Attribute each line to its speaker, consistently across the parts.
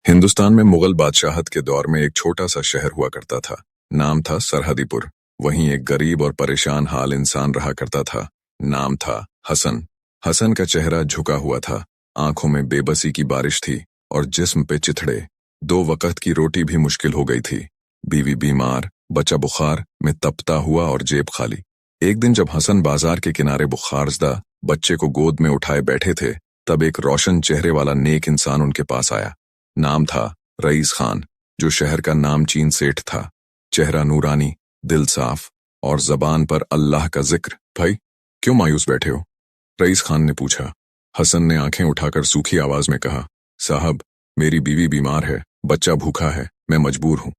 Speaker 1: हिंदुस्तान में मुगल बादशाहत के दौर में एक छोटा सा शहर हुआ करता था। नाम था सरहदीपुर। वहीं एक गरीब और परेशान हाल इंसान रहा करता था। नाम था हसन। हसन का चेहरा झुका हुआ था, आंखों में बेबसी की बारिश थी और जिस्म पे चिथड़े। दो वक्त की रोटी भी मुश्किल हो गई थी। बीवी बीमार, बच्चा बुखार में तपता हुआ और जेब खाली। एक दिन जब हसन बाजार के किनारे बुखारजदा बच्चे को गोद में उठाए बैठे थे, तब एक रोशन चेहरे वाला नेक इंसान उनके पास आया। नाम था रईस खान, जो शहर का नामचीन सेठ था। चेहरा नूरानी, दिल साफ और जबान पर अल्लाह का जिक्र। भाई, क्यों मायूस बैठे हो? रईस खान ने पूछा। हसन ने आंखें उठाकर सूखी आवाज में कहा, साहब, मेरी बीवी बीमार है, बच्चा भूखा है, मैं मजबूर हूं।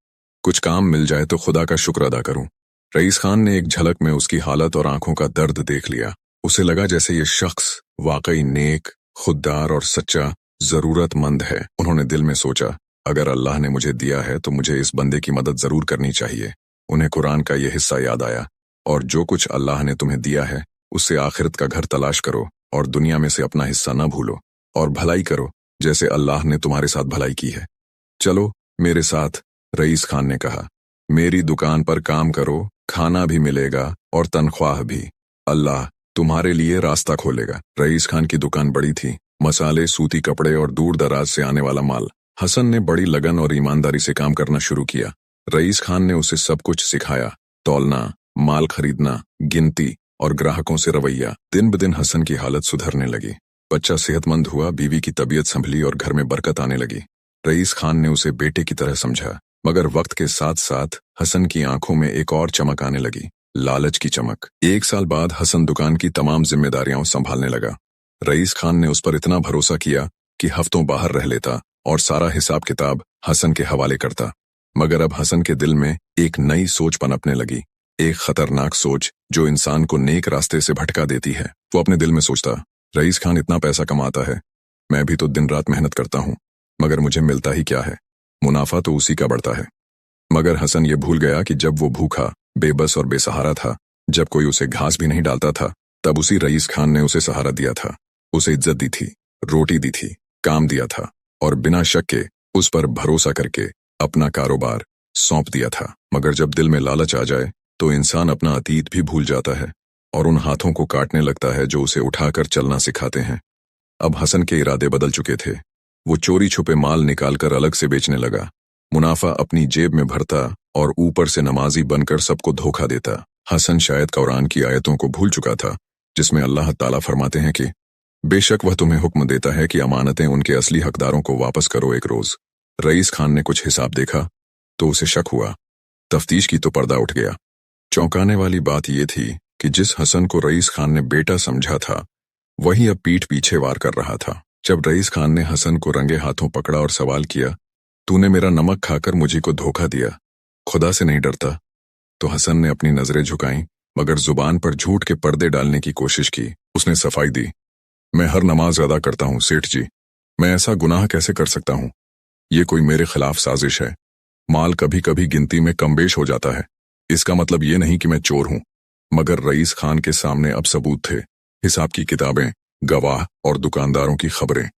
Speaker 1: कुछ काम मिल जाए तो खुदा का शुक्र अदा करूं। रईस खान ने एक झलक में उसकी हालत और आंखों का दर्द देख लिया। उसे लगा जैसे ये शख्स वाकई नेक, खुददार और सच्चा जरूरतमंद है। उन्होंने दिल में सोचा, अगर अल्लाह ने मुझे दिया है तो मुझे इस बंदे की मदद जरूर करनी चाहिए। उन्हें कुरान का यह हिस्सा याद आया, और जो कुछ अल्लाह ने तुम्हें दिया है उससे आखिरत का घर तलाश करो और दुनिया में से अपना हिस्सा न भूलो, और भलाई करो जैसे अल्लाह ने तुम्हारे साथ भलाई की है। चलो मेरे साथ, रईस खान ने कहा। मेरी दुकान पर काम करो, खाना भी मिलेगा और तनख्वाह भी। अल्लाह तुम्हारे लिए रास्ता खोलेगा। रईस खान की दुकान बड़ी थी, मसाले, सूती कपड़े और दूर दराज से आने वाला माल। हसन ने बड़ी लगन और ईमानदारी से काम करना शुरू किया। रईस खान ने उसे सब कुछ सिखाया, तौलना, माल खरीदना, गिनती और ग्राहकों से रवैया। दिन ब दिन हसन की हालत सुधरने लगी। बच्चा सेहतमंद हुआ, बीवी की तबीयत संभली और घर में बरकत आने लगी। रईस खान ने उसे बेटे की तरह समझा, मगर वक्त के साथ साथ हसन की आंखों में एक और चमक आने लगी, लालच की चमक। 1 साल बाद हसन दुकान की तमाम जिम्मेदारियां संभालने लगा। रईस खान ने उस पर इतना भरोसा किया कि हफ्तों बाहर रह लेता और सारा हिसाब किताब हसन के हवाले करता। मगर अब हसन के दिल में एक नई सोच पनपने लगी, एक खतरनाक सोच जो इंसान को नेक रास्ते से भटका देती है। वो अपने दिल में सोचता, रईस खान इतना पैसा कमाता है, मैं भी तो दिन रात मेहनत करता हूँ, मगर मुझे मिलता ही क्या है? मुनाफा तो उसी का बढ़ता है। मगर हसन ये भूल गया कि जब वो भूखा, बेबस और बेसहारा था, जब कोई उसे घास भी नहीं डालता था, तब उसी रईस खान ने उसे सहारा दिया था। उसे इज्जत दी थी, रोटी दी थी, काम दिया था और बिना शक के उस पर भरोसा करके अपना कारोबार सौंप दिया था। मगर जब दिल में लालच आ जाए तो इंसान अपना अतीत भी भूल जाता है और उन हाथों को काटने लगता है जो उसे उठाकर चलना सिखाते हैं। अब हसन के इरादे बदल चुके थे। वो चोरी छुपे माल निकालकर अलग से बेचने लगा, मुनाफा अपनी जेब में भरता और ऊपर से नमाजी बनकर सबको धोखा देता। हसन शायद कुरान की आयतों को भूल चुका था, जिसमें अल्लाह ताला फरमाते हैं कि बेशक वह तुम्हें हुक्म देता है कि अमानतें उनके असली हकदारों को वापस करो एक रोज। रईस खान ने कुछ हिसाब देखा तो उसे शक हुआ। तफ्तीश की तो पर्दा उठ गया। चौंकाने वाली बात यह थी कि जिस हसन को रईस खान ने बेटा समझा था, वही अब पीठ पीछे वार कर रहा था। जब रईस खान ने हसन को रंगे हाथों पकड़ा और सवाल किया, तूने मेरा नमक खाकर मुझे को धोखा दिया, खुदा से नहीं डरता? तो हसन ने अपनी नजरें झुकाईं, मगर जुबान पर झूठ के पर्दे डालने की कोशिश की। उसने सफाई दी, मैं हर नमाज अदा करता हूँ सेठ जी, मैं ऐसा गुनाह कैसे कर सकता हूँ? ये कोई मेरे खिलाफ साजिश है। माल कभी कभी गिनती में कमबेश हो जाता है, इसका मतलब ये नहीं कि मैं चोर हूँ। मगर रईस खान के सामने अब सबूत थे, हिसाब की किताबें, गवाह और दुकानदारों की खबरें।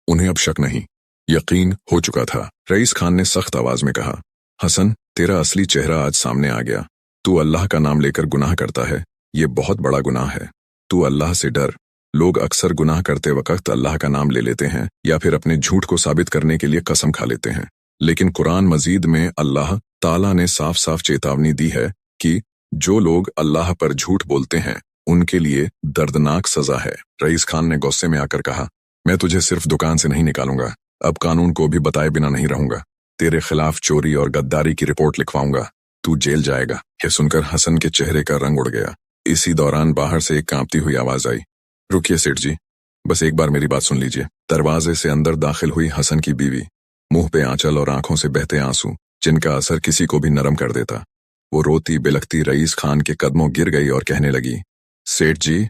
Speaker 1: उन्हें अब शक नहीं, यकीन हो चुका था। रईस खान ने सख्त आवाज में कहा, हसन, तेरा असली चेहरा आज सामने आ गया। तू अल्लाह का नाम लेकर गुनाह करता है, ये बहुत बड़ा गुनाह है। तू अल्लाह से डर। लोग अक्सर गुनाह करते वक्त अल्लाह का नाम ले लेते हैं या फिर अपने झूठ को साबित करने के लिए कसम खा लेते हैं, लेकिन कुरान मजीद में अल्लाह ताला ने साफ साफ चेतावनी दी है कि जो लोग अल्लाह पर झूठ बोलते हैं उनके लिए दर्दनाक सजा है। रईस खान ने गुस्से में आकर कहा, मैं तुझे सिर्फ दुकान से नहीं निकालूंगा, अब कानून को भी बताए बिना नहीं रहूंगा। तेरे खिलाफ चोरी और गद्दारी की रिपोर्ट लिखवाऊंगा, तू जेल जाएगा। यह सुनकर हसन के चेहरे का रंग उड़ गया। इसी दौरान बाहर से एक कांपती हुई आवाज आई, रुकिए सेठ जी, बस एक बार मेरी बात सुन लीजिए। दरवाजे से अंदर दाखिल हुई हसन की बीवी, मुंह पे आंचल और आंखों से बहते आंसू, जिनका असर किसी को भी नरम कर देता। वो रोती बिलखती रईस खान के कदमों गिर गई और कहने लगी, सेठ जी,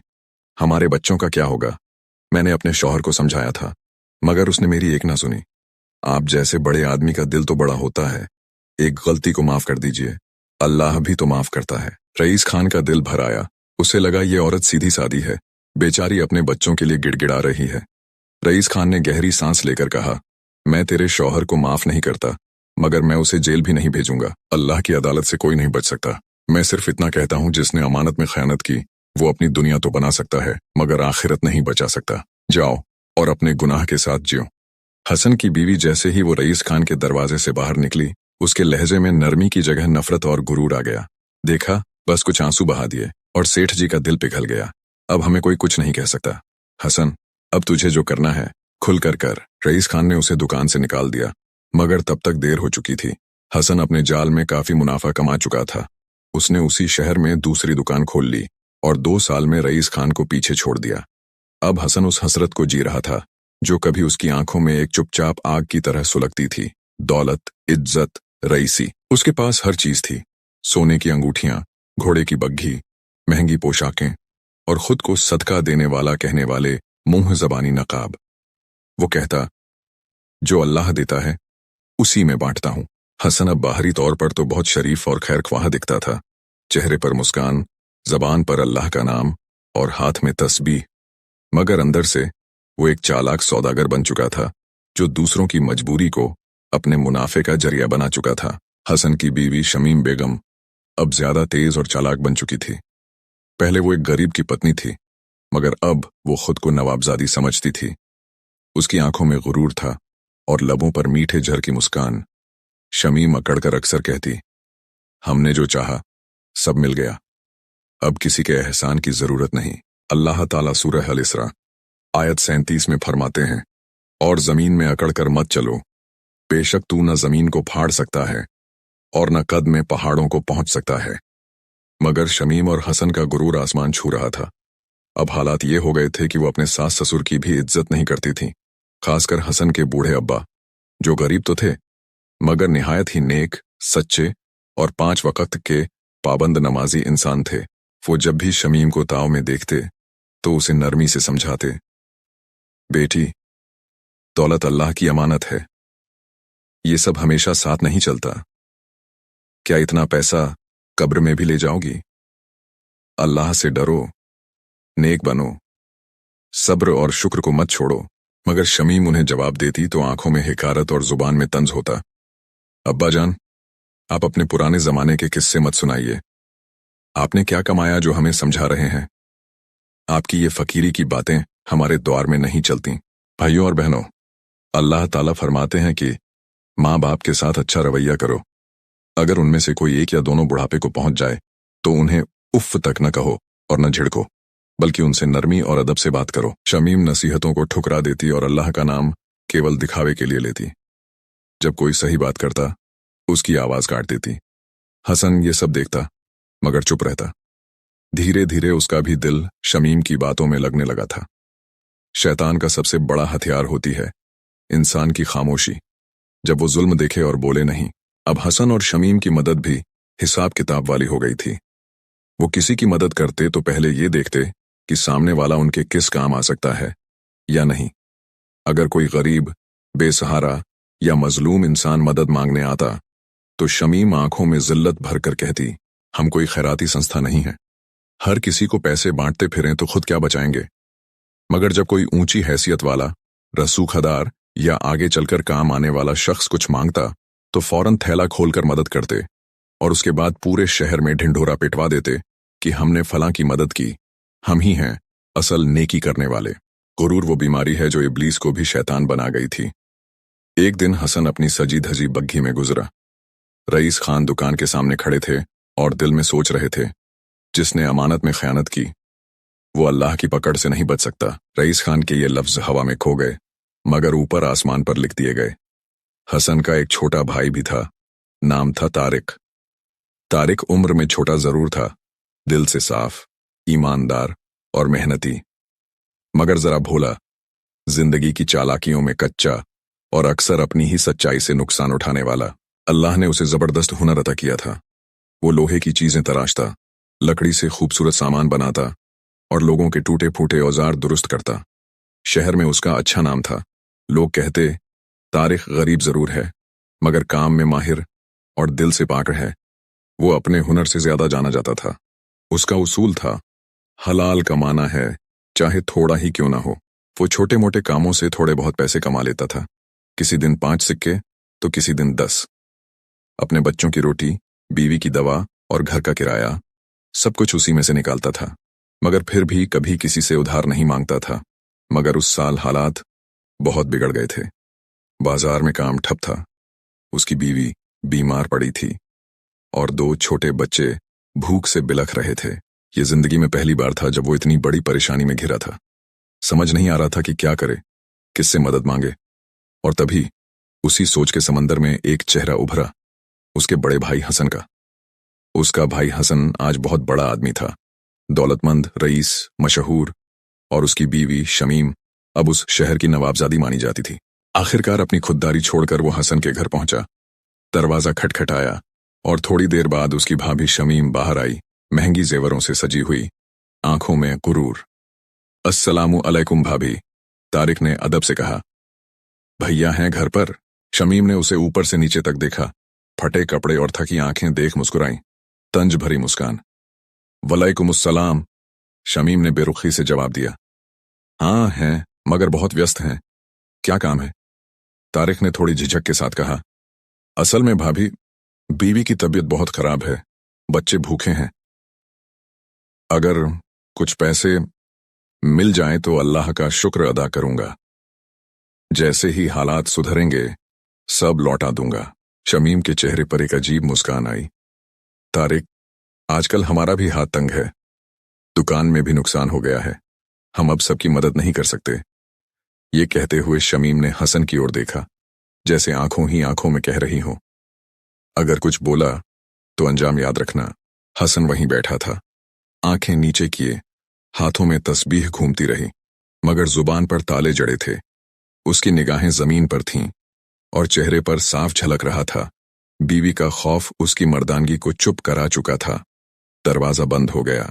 Speaker 1: हमारे बच्चों का क्या होगा? मैंने अपने शौहर को समझाया था, मगर उसने मेरी एक ना सुनी। आप जैसे बड़े आदमी का दिल तो बड़ा होता है, एक गलती को माफ कर दीजिए, अल्लाह भी तो माफ करता है। रईस खान का दिल भर आया। उसे लगा ये औरत सीधी सादी है, बेचारी अपने बच्चों के लिए गिड़गिड़ा रही है। रईस खान ने गहरी सांस लेकर कहा, मैं तेरे शौहर को माफ नहीं करता, मगर मैं उसे जेल भी नहीं भेजूंगा। अल्लाह की अदालत से कोई नहीं बच सकता। मैं सिर्फ इतना कहता हूँ, जिसने अमानत में खयानत की वो अपनी दुनिया तो बना सकता है मगर आखिरत नहीं बचा सकता। जाओ और अपने गुनाह के साथ जियो। हसन की बीवी जैसे ही वो रईस खान के दरवाजे से बाहर निकली, उसके लहजे में नरमी की जगह नफरत और गुरूर आ गया। देखा, बस कुछ आंसू बहा दिए और सेठ जी का दिल पिघल गया। अब हमें कोई कुछ नहीं कह सकता। हसन, अब तुझे जो करना है खुल कर कर। रईस खान ने उसे दुकान से निकाल दिया, मगर तब तक देर हो चुकी थी। हसन अपने जाल में काफी मुनाफा कमा चुका था। उसने उसी शहर में दूसरी दुकान खोल ली और 2 साल में रईस खान को पीछे छोड़ दिया। अब हसन उस हसरत को जी रहा था जो कभी उसकी आंखों में एक चुपचाप आग की तरह सुलगती थी। दौलत, इज्जत, रईसी। उसके पास हर चीज थी। सोने की अंगूठियां, घोड़े की बग्घी, महंगी पोशाकें और खुद को सदका देने वाला कहने वाले मुंह जबानी नकाब। वो कहता, जो अल्लाह देता है उसी में बांटता हूं। हसन अब बाहरी तौर पर तो बहुत शरीफ और खैरख्वाह दिखता था। चेहरे पर मुस्कान, जबान पर अल्लाह का नाम और हाथ में तस्बीह, मगर अंदर से वो एक चालाक सौदागर बन चुका था जो दूसरों की मजबूरी को अपने मुनाफे का जरिया बना चुका था। हसन की बीवी शमीम बेगम अब ज्यादा तेज और चालाक बन चुकी थी। पहले वो एक गरीब की पत्नी थी, मगर अब वो खुद को नवाबजादी समझती थी। उसकी आंखों में गुरूर था और लबों पर मीठे जहर की मुस्कान। शमीम अकड़कर अक्सर कहती, हमने जो चाहा सब मिल गया, अब किसी के एहसान की जरूरत नहीं। अल्लाह ताला सूरह अल इसरा आयत 37 में फरमाते हैं, और जमीन में अकड़कर मत चलो, बेशक तू न जमीन को फाड़ सकता है और न कद में पहाड़ों को पहुंच सकता है। मगर शमीम और हसन का गुरूर आसमान छू रहा था। अब हालात ये हो गए थे कि वो अपने सास ससुर की भी इज्जत नहीं करती थी, खासकर हसन के बूढ़े अब्बा, जो गरीब तो थे मगर निहायत ही नेक, सच्चे और 5 वक्त के पाबंद नमाजी इंसान थे। वो जब भी शमीम को ताव में देखते तो उसे नरमी से समझाते, बेटी, दौलत अल्लाह की अमानत है, ये सब हमेशा साथ नहीं चलता। क्या इतना पैसा कब्र में भी ले जाओगी? अल्लाह से डरो, नेक बनो, सब्र और शुक्र को मत छोड़ो। मगर शमीम उन्हें जवाब देती तो आंखों में हिकारत और जुबान में तंज होता। अब्बा जान, आप अपने पुराने जमाने के किस्से मत सुनाइए। आपने क्या कमाया जो हमें समझा रहे हैं? आपकी ये फकीरी की बातें हमारे द्वार में नहीं चलती। भाइयों और बहनों, अल्लाह ताला फरमाते हैं कि माँ बाप के साथ अच्छा रवैया करो। अगर उनमें से कोई एक या दोनों बुढ़ापे को पहुंच जाए तो उन्हें उफ तक न कहो और न झिड़को, बल्कि उनसे नरमी और अदब से बात करो। शमीम नसीहतों को ठुकरा देती और अल्लाह का नाम केवल दिखावे के लिए लेती। जब कोई सही बात करता, उसकी आवाज काट देती। हसन ये सब देखता मगर चुप रहता। धीरे धीरे उसका भी दिल शमीम की बातों में लगने लगा था। शैतान का सबसे बड़ा हथियार होती है इंसान की खामोशी। जब वो जुल्म देखे और बोले नहीं। अब हसन और शमीम की मदद भी हिसाब किताब वाली हो गई थी। वो किसी की मदद करते तो पहले ये देखते कि सामने वाला उनके किस काम आ सकता है या नहीं। अगर कोई गरीब, बेसहारा या मजलूम इंसान मदद मांगने आता तो शमीम आंखों में जिल्लत भरकर कहती, हम कोई खैराती संस्था नहीं है, हर किसी को पैसे बांटते फिरें तो खुद क्या बचाएंगे। मगर जब कोई ऊंची हैसियत वाला, रसूखदार या आगे चलकर काम आने वाला शख्स कुछ मांगता तो फौरन थैला खोलकर मदद करते और उसके बाद पूरे शहर में ढिंढोरा पिटवा देते कि हमने फलां की मदद की, हम ही हैं असल नेकी करने वाले। गुरूर वो बीमारी है जो इब्लीस को भी शैतान बना गई थी। एक दिन हसन अपनी सजी धजी बग्घी में गुजरा। रईस खान दुकान के सामने खड़े थे और दिल में सोच रहे थे, जिसने अमानत में खयानत की वो अल्लाह की पकड़ से नहीं बच सकता। रईस खान के ये लफ्ज हवा में खो गए मगर ऊपर आसमान पर लिख दिए गए। हसन का एक छोटा भाई भी था, नाम था तारिक। तारिक उम्र में छोटा जरूर था, दिल से साफ, ईमानदार और मेहनती, मगर जरा भोला, जिंदगी की चालाकियों में कच्चा और अक्सर अपनी ही सच्चाई से नुकसान उठाने वाला। अल्लाह ने उसे जबरदस्त हुनर अता किया था। वो लोहे की चीजें तराशता, लकड़ी से खूबसूरत सामान बनाता और लोगों के टूटे फूटे औजार दुरुस्त करता। शहर में उसका अच्छा नाम था। लोग कहते, तारिक गरीब जरूर है मगर काम में माहिर और दिल से पाक है। वो अपने हुनर से ज्यादा जाना जाता था। उसका उसूल था, हलाल कमाना है चाहे थोड़ा ही क्यों ना हो। वो छोटे मोटे कामों से थोड़े बहुत पैसे कमा लेता था। किसी दिन 5 सिक्के तो किसी दिन 10। अपने बच्चों की रोटी, बीवी की दवा और घर का किराया, सब कुछ उसी में से निकालता था। मगर फिर भी कभी किसी से उधार नहीं मांगता था। मगर उस साल हालात बहुत बिगड़ गए थे। बाजार में काम ठप था, उसकी बीवी बीमार पड़ी थी और 2 छोटे बच्चे भूख से बिलख रहे थे। ये जिंदगी में पहली बार था जब वो इतनी बड़ी परेशानी में घिरा था। समझ नहीं आ रहा था कि क्या करे, किससे मदद मांगे। और तभी उसी सोच के समंदर में एक चेहरा उभरा, उसके बड़े भाई हसन का। उसका भाई हसन आज बहुत बड़ा आदमी था, दौलतमंद, रईस, मशहूर, और उसकी बीवी शमीम अब उस शहर की नवाबजादी मानी जाती थी। आखिरकार अपनी खुददारी छोड़कर वो हसन के घर पहुंचा। दरवाजा खटखटाया और थोड़ी देर बाद उसकी भाभी शमीम बाहर आई, महंगी जेवरों से सजी हुई, आंखों में गुरूर। अस्सलामु अलैकुम भाभी, तारिक ने अदब से कहा। भैया हैं घर पर? शमीम ने उसे ऊपर से नीचे तक देखा, फटे कपड़े और थकी आंखें देख मुस्कुराई, तंज भरी मुस्कान। वलैकुमुस्सलाम, शमीम ने बेरुखी से जवाब दिया। हाँ हैं, मगर बहुत व्यस्त हैं। क्या काम है? तारिक ने थोड़ी झिझक के साथ कहा। असल में भाभी, बीवी की तबीयत बहुत खराब है, बच्चे भूखे हैं। अगर कुछ पैसे मिल जाएं तो अल्लाह का शुक्र अदा करूंगा। जैसे ही हालात सुधरेंगे सब लौटा दूंगा। शमीम के चेहरे पर एक अजीब मुस्कान आई। तारिक, आजकल हमारा भी हाथ तंग है, दुकान में भी नुकसान हो गया है, हम अब सबकी मदद नहीं कर सकते। ये कहते हुए शमीम ने हसन की ओर देखा, जैसे आंखों ही आंखों में कह रही हो, अगर कुछ बोला तो अंजाम याद रखना। हसन वहीं बैठा था, आंखें नीचे किए, हाथों में तस्बीह घूमती रही, मगर जुबान पर ताले जड़े थे। उसकी निगाहें जमीन पर थीं और चेहरे पर साफ झलक रहा था, बीवी का खौफ उसकी मर्दानगी को चुप करा चुका था। दरवाजा बंद हो गया,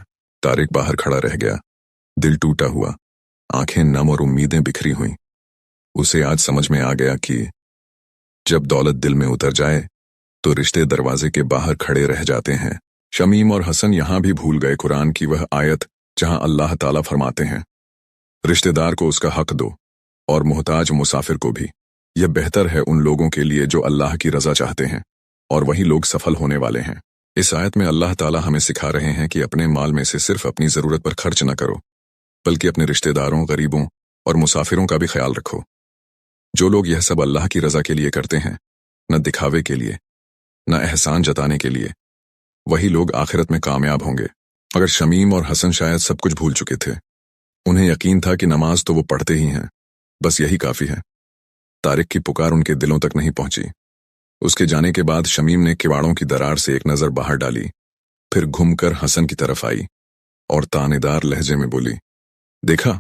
Speaker 1: तारिक बाहर खड़ा रह गया, दिल टूटा हुआ, आंखें नम और उम्मीदें बिखरी हुईं। उसे आज समझ में आ गया कि जब दौलत दिल में उतर जाए तो रिश्ते दरवाजे के बाहर खड़े रह जाते हैं। शमीम और हसन यहां भी भूल गए कुरान की वह आयत जहां अल्लाह ताला फरमाते हैं, रिश्तेदार को उसका हक दो और मोहताज मुसाफिर को भी। यह बेहतर है उन लोगों के लिए जो अल्लाह की रजा चाहते हैं, और वही लोग सफल होने वाले हैं। इस आयत में अल्लाह ताला हमें सिखा रहे हैं कि अपने माल में से सिर्फ अपनी जरूरत पर खर्च न करो, बल्कि अपने रिश्तेदारों, गरीबों और मुसाफिरों का भी ख्याल रखो। जो लोग यह सब अल्लाह की रजा के लिए करते हैं, न दिखावे के लिए, न एहसान जताने के लिए, वही लोग आखिरत में कामयाब होंगे। मगर शमीम और हसन शायद सब कुछ भूल चुके थे। उन्हें यकीन था कि नमाज तो वो पढ़ते ही हैं, बस यही काफी है। तारिक की पुकार उनके दिलों तक नहीं पहुंची। उसके जाने के बाद शमीम ने किवाड़ों की दरार से एक नजर बाहर डाली, फिर घूमकर हसन की तरफ आई और तानेदार लहजे में बोली, देखा,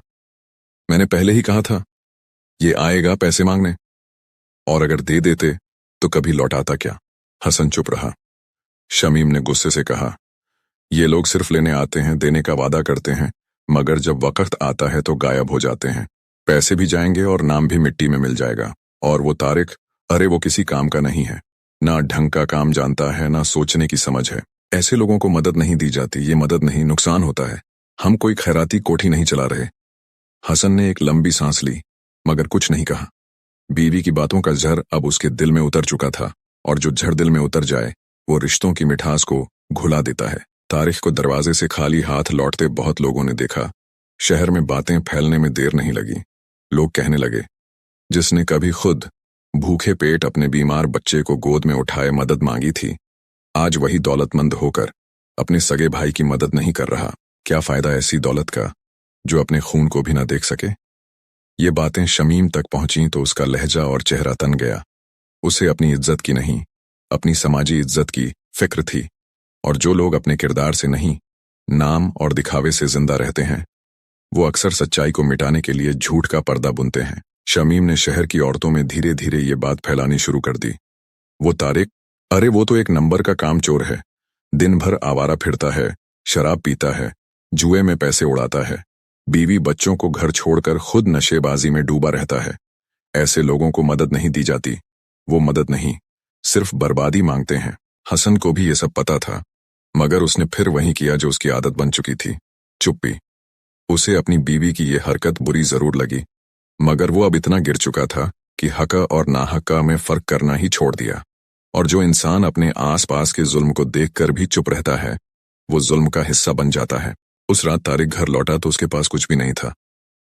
Speaker 1: मैंने पहले ही कहा था, ये आएगा पैसे मांगने, और अगर दे देते तो कभी लौटाता क्या। हसन चुप रहा। शमीम ने गुस्से से कहा, ये लोग सिर्फ लेने आते हैं, देने का वादा करते हैं, मगर जब वक्त आता है तो गायब हो जाते हैं। पैसे भी जाएंगे और नाम भी मिट्टी में मिल जाएगा। और वो तारिक, अरे वो किसी काम का नहीं है, ना ढंग का काम जानता है, ना सोचने की समझ है। ऐसे लोगों को मदद नहीं दी जाती, ये मदद नहीं, नुकसान होता है। हम कोई खैराती कोठी नहीं चला रहे। हसन ने एक लंबी सांस ली, मगर कुछ नहीं कहा। बीवी की बातों का जहर अब उसके दिल में उतर चुका था, और जो जहर दिल में उतर जाए वो रिश्तों की मिठास को घुला देता है। तारिक को दरवाजे से खाली हाथ लौटते बहुत लोगों ने देखा। शहर में बातें फैलने में देर नहीं लगी। लोग कहने लगे, जिसने कभी खुद भूखे पेट अपने बीमार बच्चे को गोद में उठाए मदद मांगी थी, आज वही दौलतमंद होकर अपने सगे भाई की मदद नहीं कर रहा। क्या फायदा ऐसी दौलत का जो अपने खून को भी ना देख सके। ये बातें शमीम तक पहुंची तो उसका लहजा और चेहरा तन गया। उसे अपनी इज्जत की नहीं, अपनी समाजी इज्जत की फिक्र थी। और जो लोग अपने किरदार से नहीं, नाम और दिखावे से जिंदा रहते हैं, वो अक्सर सच्चाई को मिटाने के लिए झूठ का पर्दा बुनते हैं। शमीम ने शहर की औरतों में धीरे धीरे ये बात फैलानी शुरू कर दी, वो तारिक, अरे वो तो एक नंबर का काम चोर है, दिन भर आवारा फिरता है, शराब पीता है, जुए में पैसे उड़ाता है, बीवी बच्चों को घर छोड़कर खुद नशेबाजी में डूबा रहता है। ऐसे लोगों को मदद नहीं दी जाती, वो मदद नहीं, सिर्फ बर्बादी मांगते हैं। हसन को भी ये सब पता था, मगर उसने फिर वही किया जो उसकी आदत बन चुकी थी, चुप्पी। उसे अपनी बीवी की ये हरकत बुरी जरूर लगी, मगर वो अब इतना गिर चुका था कि हक़ और नाहक़ में फ़र्क करना ही छोड़ दिया। और जो इंसान अपने आस पास के जुल्म को देखकर भी चुप रहता है, वो जुल्म का हिस्सा बन जाता है। उस रात तारिक घर लौटा तो उसके पास कुछ भी नहीं था,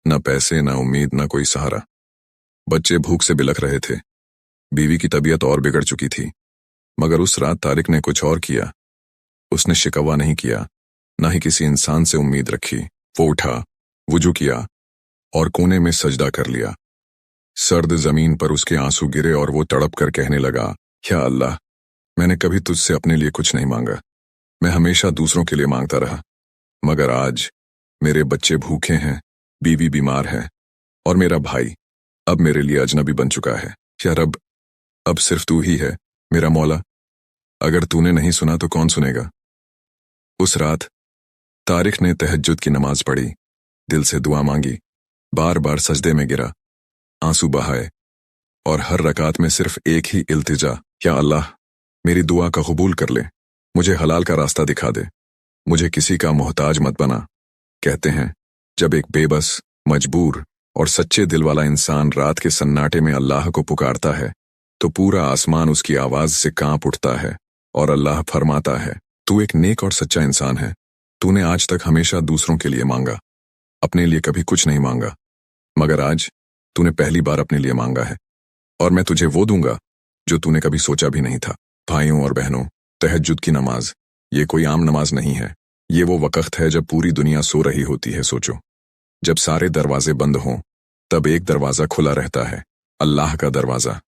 Speaker 1: न पैसे, न उम्मीद, न कोई सहारा। बच्चे भूख से बिलख रहे थे, बीवी की तबीयत और बिगड़ चुकी थी। मगर उस रात तारिक ने कुछ और किया। उसने शिकवा नहीं किया, न ही किसी इंसान से उम्मीद रखी। वो उठा, वुजू किया और कोने में सजदा कर लिया। सर्द जमीन पर उसके आंसू गिरे और वो तड़प कर कहने लगा, या अल्लाह, मैंने कभी तुझसे अपने लिए कुछ नहीं मांगा। मैं हमेशा दूसरों के लिए मांगता रहा, मगर आज मेरे बच्चे भूखे हैं, बीवी बीमार है और मेरा भाई अब मेरे लिए अजनबी बन चुका है। या रब, अब सिर्फ तू ही है मेरा मौला। अगर तूने नहीं सुना तो कौन सुनेगा। उस रात तारिक ने तहज्जुद की नमाज पढ़ी, दिल से दुआ मांगी, बार बार सजदे में गिरा, आंसू बहाए और हर रकात में सिर्फ एक ही इल्तिजा, या अल्लाह, मेरी दुआ का कबूल कर ले, मुझे हलाल का रास्ता दिखा दे, मुझे किसी का मोहताज मत बना। कहते हैं, जब एक बेबस, मजबूर और सच्चे दिल वाला इंसान रात के सन्नाटे में अल्लाह को पुकारता है तो पूरा आसमान उसकी आवाज से कांप उठता है और अल्लाह फरमाता है, तू एक नेक और सच्चा इंसान है। तूने आज तक हमेशा दूसरों के लिए मांगा, अपने लिए कभी कुछ नहीं मांगा, मगर आज तूने पहली बार अपने लिए मांगा है और मैं तुझे वो दूंगा जो तूने कभी सोचा भी नहीं था। भाइयों और बहनों, तहज्जुद की नमाज ये कोई आम नमाज नहीं है। ये वो वक्त है जब पूरी दुनिया सो रही होती है। सोचो, जब सारे दरवाजे बंद हों तब एक दरवाजा खुला रहता है, अल्लाह का दरवाजा।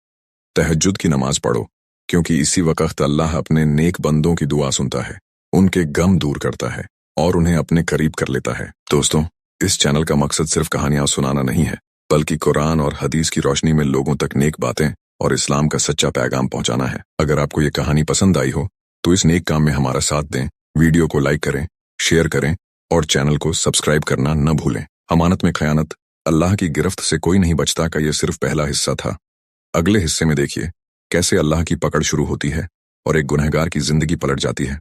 Speaker 1: तहज्जुद की नमाज पढ़ो, क्योंकि इसी वक्त अल्लाह अपने नेक बंदों की दुआ सुनता है, उनके गम दूर करता है और उन्हें अपने करीब कर लेता है। दोस्तों, इस चैनल का मकसद सिर्फ कहानियां सुनाना नहीं है, बल्कि कुरान और हदीस की रोशनी में लोगों तक नेक बातें और इस्लाम का सच्चा पैगाम पहुंचाना है। अगर आपको ये कहानी पसंद आई हो तो इस नेक काम में हमारा साथ दें, वीडियो को लाइक करें, शेयर करें और चैनल को सब्सक्राइब करना न भूलें। अमानत में खयानत, अल्लाह की गिरफ्त से कोई नहीं बचता का ये सिर्फ पहला हिस्सा था। अगले हिस्से में देखिए कैसे अल्लाह की पकड़ शुरू होती है और एक गुनहगार की जिंदगी पलट जाती है।